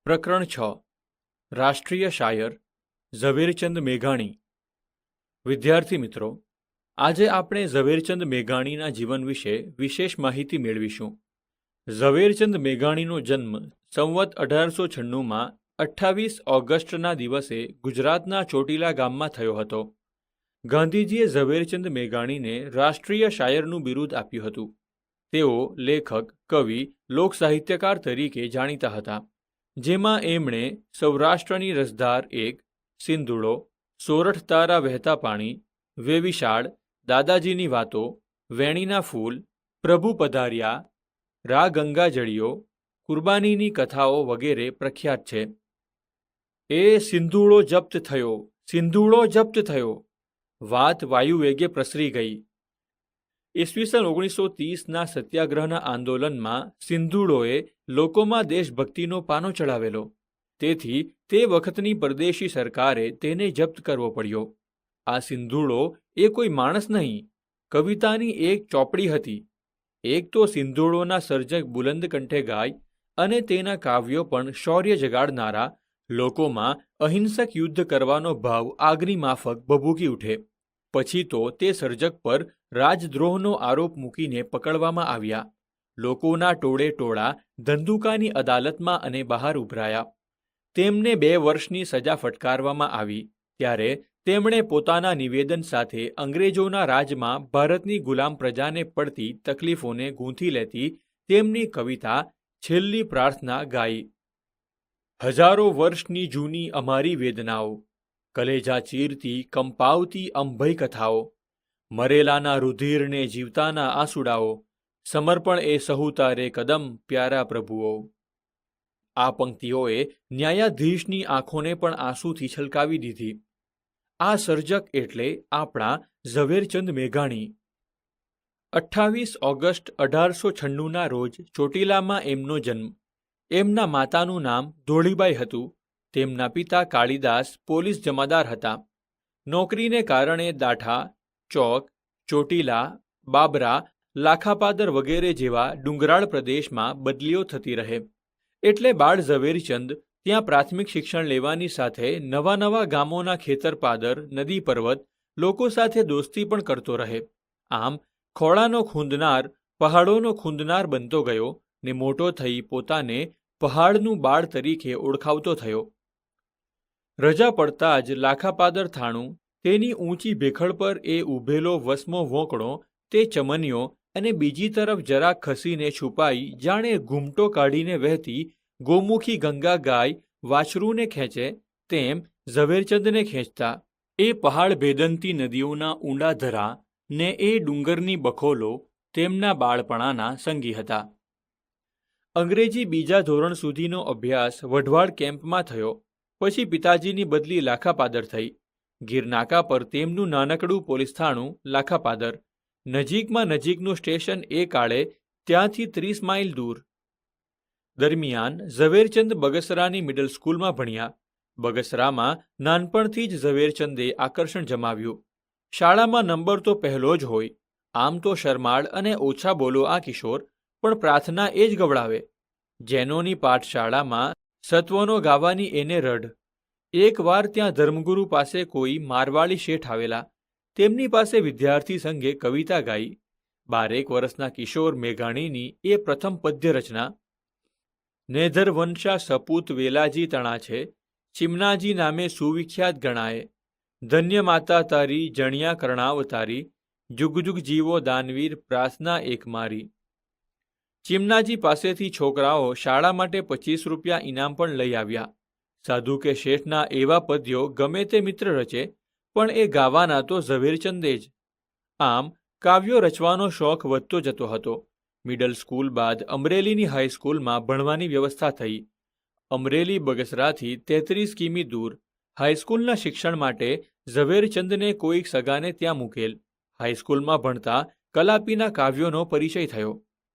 પ્રકરણ 6 રાષ્ટ્રીય શાયર ઝવેરચંદ મેઘાણી। વિદ્યાર્થી મિત્રો, આજે આપણે ઝવેરચંદ મેઘાણીના જીવન વિશે વિશેષ માહિતી મેળવીશું। ઝવેરચંદ મેઘાણીનો જન્મ સંવત 1896માં 28 ઓગસ્ટના દિવસે ગુજરાતના ચોટીલા ગામમાં થયો હતો। ગાંધીજીએ ઝવેરચંદ મેઘાણીને રાષ્ટ્રીય શાયરનું બિરુદ આપ્યું હતું। તેઓ લેખક, કવિ, લોકસાહિત્યકાર તરીકે જાણીતા હતા, જેમાં એમણે સૌરાષ્ટ્રની રસધાર એક, સિંધુડો, સોરઠ તારા વહેતા પાણી, વેવિશાળ, દાદાજીની વાતો, વેણીના ફૂલ, પ્રભુ પધાર્યા, રા ગંગાજળીઓ, કુરબાનીની કથાઓ વગેરે પ્રખ્યાત છે। એ સિંધુડો જપ્ત થયો, સિંધુડો જપ્ત થયો, વાત વાયુવેગે પ્રસરી ગઈ। ઈસવીસન 1930ના સત્યાગ્રહના આંદોલનમાં સિંધુડોએ લોકોમાં દેશભક્તિનો પાનો ચડાવેલો, તેથી તે વખતની પરદેશી સરકારે તેને જપ્ત કરવો પડ્યો। આ સિંધુડો એ કોઈ માણસ નહીં, કવિતાની એક ચોપડી હતી। એક તો સિંધુડોના સર્જક બુલંદ કંઠે ગાય અને તેના કાવ્યો પણ શૌર્ય જગાડનારા, લોકોમાં અહિંસક યુદ્ધ કરવાનો ભાવ આગની માફક ભભૂકી ઉઠે। પછી તો તે સર્જક પર રાજદ્રોહનો આરોપ મૂકીને પકડવામાં આવ્યા। લોકોના ટોળે ટોળા ધંધુકાની અદાલતમાં અને બહાર ઉભરાયા। તેમને 2 વર્ષની સજા ફટકારવામાં આવી। ત્યારે તેમણે પોતાના નિવેદન સાથે અંગ્રેજોના રાજમાં ભારતની ગુલામ પ્રજાને પડતી તકલીફોને ગૂંથી લેતી તેમની કવિતા છેલ્લી પ્રાર્થના ગાઈ। હજારો વર્ષની જૂની અમારી વેદનાઓ, કલેજા ચીરતી કંપાવતી અંભય કથાઓ, મરેલાના રુધિરને જીવતાના આંસુડાઓ, સમર્પણ એ સહુ તારે કદમ પ્યારા પ્રભુઓ। આ પંક્તિઓએ ન્યાયાધીશની આંખોને પણ આંસુથી છલકાવી દીધી। આ સર્જક એટલે આપણા ઝવેરચંદ મેઘાણી। 28 ઓગસ્ટ 1896ના રોજ ચોટીલામાં એમનો જન્મ। એમના માતાનું નામ ધોળીબાઈ હતું। તેમના પિતા કાળીદાસ પોલીસ જમાદાર હતા। નોકરીને કારણે દાઠા, ચોક, ચોટીલા, બાબરા, લાખાપાદર વગેરે જેવા ડુંગરાળ પ્રદેશમાં બદલીઓ થતી રહે, એટલે બાળ ઝવેરચંદ ત્યાં પ્રાથમિક શિક્ષણ લેવાની સાથે નવા ગામોના ખેતરપાદર, નદી પર્વત લોકો સાથે દોસ્તી પણ કરતો રહે। આમ ખોળાનો ખૂંદનાર પહાડોનો ખૂંદનાર બનતો ગયો ને મોટો થઈ પોતાને પહાડનું બાળ તરીકે ઓળખાવતો થયો। રજા પડતા જ લાખાપાદર થાણું, તેની ઊંચી ભેખડ પર એ ઊભેલો વસમો વોંકણો, તે ચમનીઓ અને બીજી તરફ જરાક ખસીને છુપાઈ જાણે ઘૂમટો કાઢીને વહેતી ગોમુખી ગંગા ગાય વાછરૂને ખેંચે તેમ ઝવેરચંદને ખેંચતા। એ પહાડ ભેદંતી નદીઓના ઊંડા ધરા ને એ ડુંગરની બખોલો તેમના બાળપણાના સંગી હતા। અંગ્રેજી બીજા ધોરણ સુધીનો અભ્યાસ વઢવાડ કેમ્પમાં થયો। પછી પિતાજીની બદલી લાખાપાદર થઈ। ગીરનાકા પર તેમનું નાનકડું પોલીસ થાણું લાખાપાદર, નજીકમાં નજીકનું સ્ટેશન એ કાળે ત્યાંથી 30 માઇલ દૂર। દરમિયાન ઝવેરચંદ બગસરાની મિડલ સ્કૂલમાં ભણ્યા। બગસરામાં નાનપણથી જ ઝવેરચંદે આકર્ષણ જમાવ્યું। શાળામાં નંબર તો પહેલો જ હોય। આમ તો શરમાળ અને ઓછા બોલો આ કિશોર, પણ પ્રાર્થના એ જ ગવડાવે। જૈનોની પાઠશાળામાં સત્વનો ગાવાની એને રઢ। એકવાર ત્યાં ધર્મગુરુ પાસે કોઈ મારવાડી શેઠ આવેલા। તેમની પાસે વિદ્યાર્થી સંઘે કવિતા ગાઈ। 12 વર્ષના કિશોર મેઘાણીની એ પ્રથમ પદ્ય રચના। નેધર વંશા સપૂત વેલાજી તણા છે, ચિમનાજી નામે સુવિખ્યાત ગણાય। ધન્ય માતા તારી જણિયા કર્ણાવતારી, જુગ જુગ જીવો દાનવીર પ્રાર્થના એક મારી। ચિમનાજી પાસેથી છોકરાઓ શાળા માટે 25 રૂપિયા ઇનામ પણ લઈ આવ્યા। સાધુ કે શેઠના એવા પદ્યો ગમે તે મિત્ર રચે, પણ એ ગાવાના તો ઝવેરચંદે જ। આમ કાવ્યો રચવાનો શોખ વધતો જતો હતો। મિડલ સ્કૂલ બાદ અમરેલીની હાઈસ્કૂલમાં ભણવાની વ્યવસ્થા થઈ। અમરેલી બગસરાથી 33 કિમી દૂર। હાઈસ્કૂલના શિક્ષણ માટે ઝવેરચંદને કોઈક સગાને ત્યાં મૂકેલ। હાઈસ્કૂલમાં ભણતા કલાપીના કાવ્યોનો પરિચય થયો।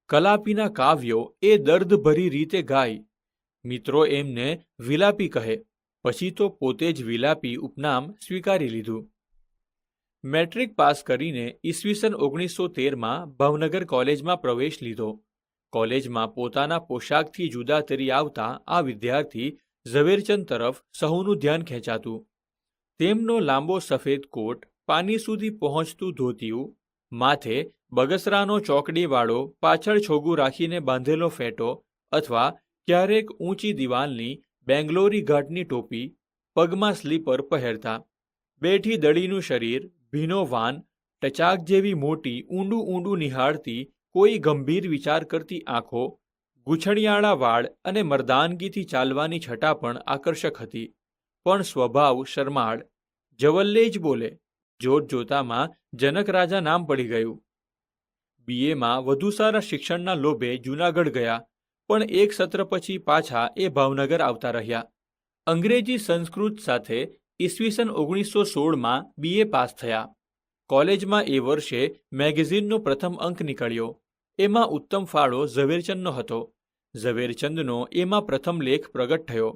કલાપીના કાવ્યો એ દર્દભરી રીતે ગાય। મિત્રો એમને વિલાપી કહે। પછી તો પોતે જ વિલાપી ઉપનામ સ્વીકારી લીધું। મેટ્રિક પાસ કરીને ઈસવીસન 1913માં ભાવનગર કોલેજમાં પ્રવેશ લીધો। કોલેજમાં પોતાના પોશાકથી જુદા તરી આવતા આ વિદ્યાર્થી ઝવેરચંદ તરફ સહુનું ધ્યાન ખેંચાતું. તેમનો લાંબો સફેદ કોટ, પાની સુધી પહોંચતું ધોતિયું, માથે બગસરાનો ચોકડીવાળો પાછળ છોગું રાખીને બાંધેલો ફેટો અથવા ક્યારેક ઊંચી દિવાલની બેંગ્લોરી ઘાટની ટોપી, પગમાં સ્લીપર પહેરતા. બેઠી દડીનું શરીર, ભીનો વાન, ટચાક જેવી મોટી ઊંડું ઊંડું નિહાળતી કોઈ ગંભીર વિચાર કરતી આંખો, ગૂંછણિયાળા વાળ અને મર્દાનગીથી ચાલવાની છટા પણ આકર્ષક હતી. પણ સ્વભાવ શરમાળ, જવલ્લે જ બોલે. જોત જોતામાં જનક રાજા નામ પડી ગયું. બીએમાં વધુ સારા શિક્ષણના લોભે જૂનાગઢ ગયા, પણ એક સત્ર પછી પાછા એ ભાવનગર આવતા રહ્યા. અંગ્રેજી સંસ્કૃત સાથે ઈસવીસન 1916માં બીએ પાસ થયા. કોલેજમાં એ વર્ષે મેગેઝિનનો પ્રથમ અંક નીકળ્યો. એમાં ઉત્તમ ફાળો ઝવેરચંદનો હતો. ઝવેરચંદનો એમાં પ્રથમ લેખ પ્રગટ થયો.